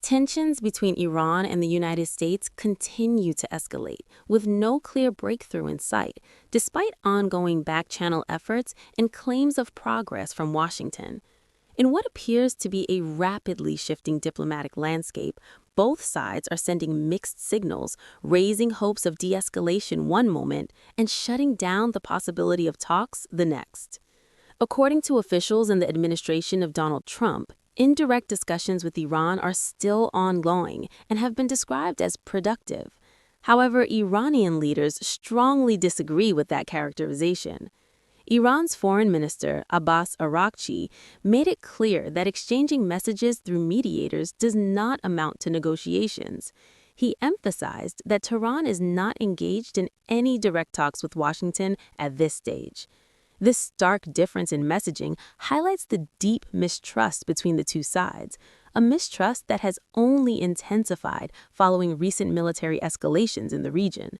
Tensions between Iran and the United States continue to escalate, with no clear breakthrough in sight, despite ongoing backchannel efforts and claims of progress from Washington. In what appears to be a rapidly shifting diplomatic landscape, both sides are sending mixed signals, raising hopes of de-escalation one moment and shutting down the possibility of talks the next. According to officials in the administration of Donald Trump, indirect discussions with Iran are still ongoing and have been described as productive. However, Iranian leaders strongly disagree with that characterization. Iran's foreign minister, Abbas Araghchi, made it clear that exchanging messages through mediators does not amount to negotiations. He emphasized that Tehran is not engaged in any direct talks with Washington at this stage. This stark difference in messaging highlights the deep mistrust between the two sides, a mistrust that has only intensified following recent military escalations in the region.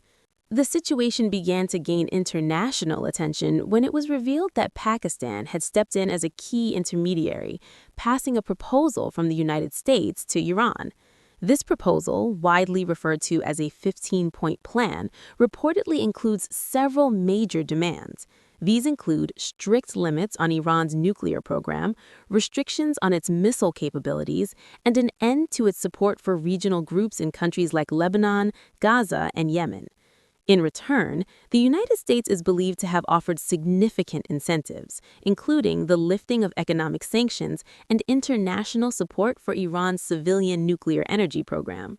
The situation began to gain international attention when it was revealed that Pakistan had stepped in as a key intermediary, passing a proposal from the United States to Iran. This proposal, widely referred to as a 15-point plan, reportedly includes several major demands. These include strict limits on Iran's nuclear program, restrictions on its missile capabilities, and an end to its support for regional groups in countries like Lebanon, Gaza, and Yemen. In return, the United States is believed to have offered significant incentives, including the lifting of economic sanctions and international support for Iran's civilian nuclear energy program.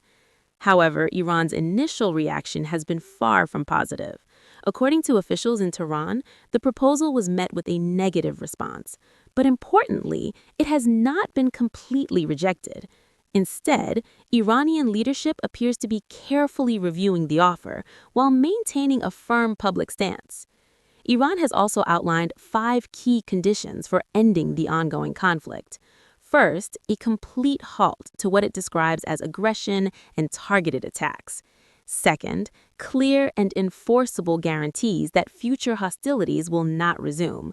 However, Iran's initial reaction has been far from positive. According to officials in Tehran, the proposal was met with a negative response. But importantly, it has not been completely rejected. Instead, Iranian leadership appears to be carefully reviewing the offer while maintaining a firm public stance. Iran has also outlined 5 key conditions for ending the ongoing conflict. First, a complete halt to what it describes as aggression and targeted attacks. Second, clear and enforceable guarantees that future hostilities will not resume.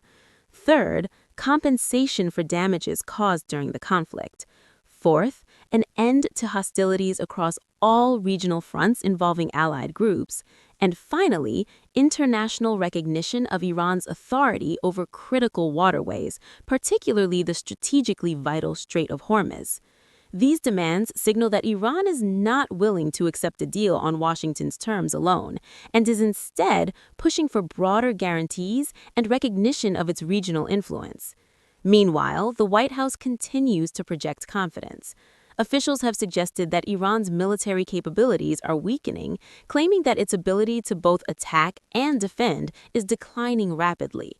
Third, compensation for damages caused during the conflict. Fourth, an end to hostilities across all regional fronts involving allied groups. And finally, international recognition of Iran's authority over critical waterways, particularly the strategically vital Strait of Hormuz. These demands signal that Iran is not willing to accept a deal on Washington's terms alone, and is instead pushing for broader guarantees and recognition of its regional influence. Meanwhile, the White House continues to project confidence. Officials have suggested that Iran's military capabilities are weakening, claiming that its ability to both attack and defend is declining rapidly.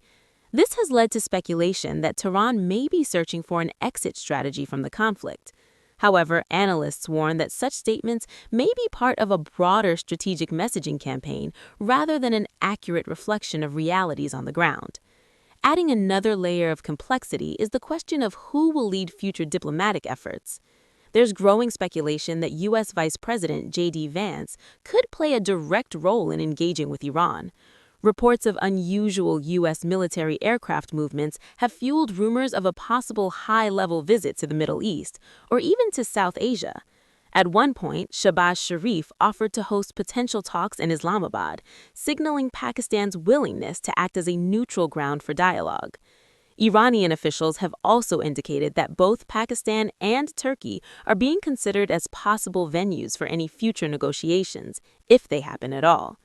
This has led to speculation that Tehran may be searching for an exit strategy from the conflict. However, analysts warn that such statements may be part of a broader strategic messaging campaign rather than an accurate reflection of realities on the ground. Adding another layer of complexity is the question of who will lead future diplomatic efforts. There's growing speculation that U.S. Vice President JD Vance could play a direct role in engaging with Iran. Reports of unusual U.S. military aircraft movements have fueled rumors of a possible high-level visit to the Middle East, or even to South Asia. At one point, Shahbaz Sharif offered to host potential talks in Islamabad, signaling Pakistan's willingness to act as a neutral ground for dialogue. Iranian officials have also indicated that both Pakistan and Turkey are being considered as possible venues for any future negotiations, if they happen at all.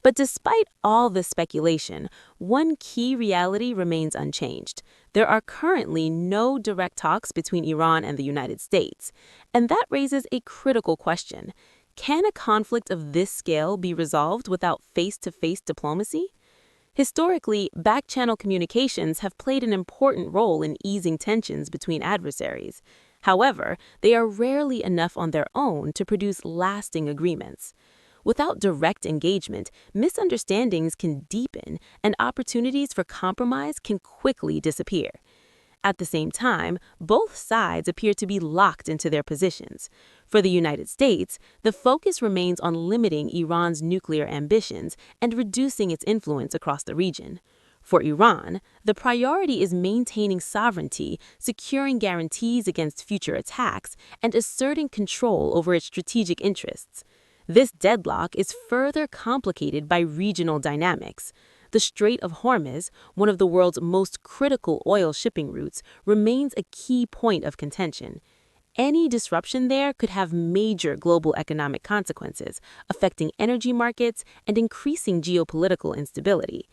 But despite all this speculation, one key reality remains unchanged. There are currently no direct talks between Iran and the United States, and that raises a critical question. Can a conflict of this scale be resolved without face-to-face diplomacy? Historically, backchannel communications have played an important role in easing tensions between adversaries. However, they are rarely enough on their own to produce lasting agreements. Without direct engagement, misunderstandings can deepen and opportunities for compromise can quickly disappear. At the same time, both sides appear to be locked into their positions. For the United States, the focus remains on limiting Iran's nuclear ambitions and reducing its influence across the region. For Iran, the priority is maintaining sovereignty, securing guarantees against future attacks, and asserting control over its strategic interests. This deadlock is further complicated by regional dynamics. The Strait of Hormuz, one of the world's most critical oil shipping routes, remains a key point of contention. Any disruption there could have major global economic consequences, affecting energy markets and increasing geopolitical instability.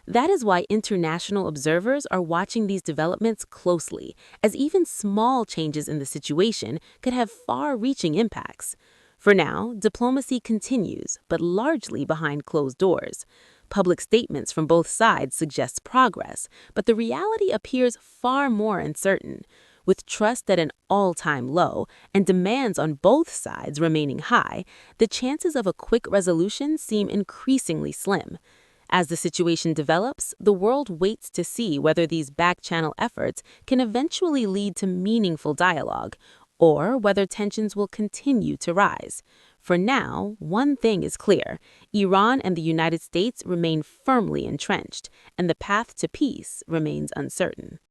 That is why international observers are watching these developments closely, as even small changes in the situation could have far-reaching impacts. For now, diplomacy continues, but largely behind closed doors. Public statements from both sides suggest progress, but the reality appears far more uncertain. With trust at an all-time low and demands on both sides remaining high, the chances of a quick resolution seem increasingly slim. As the situation develops, the world waits to see whether these back-channel efforts can eventually lead to meaningful dialogue, or whether tensions will continue to rise. For now, one thing is clear: Iran and the United States remain firmly entrenched, and the path to peace remains uncertain.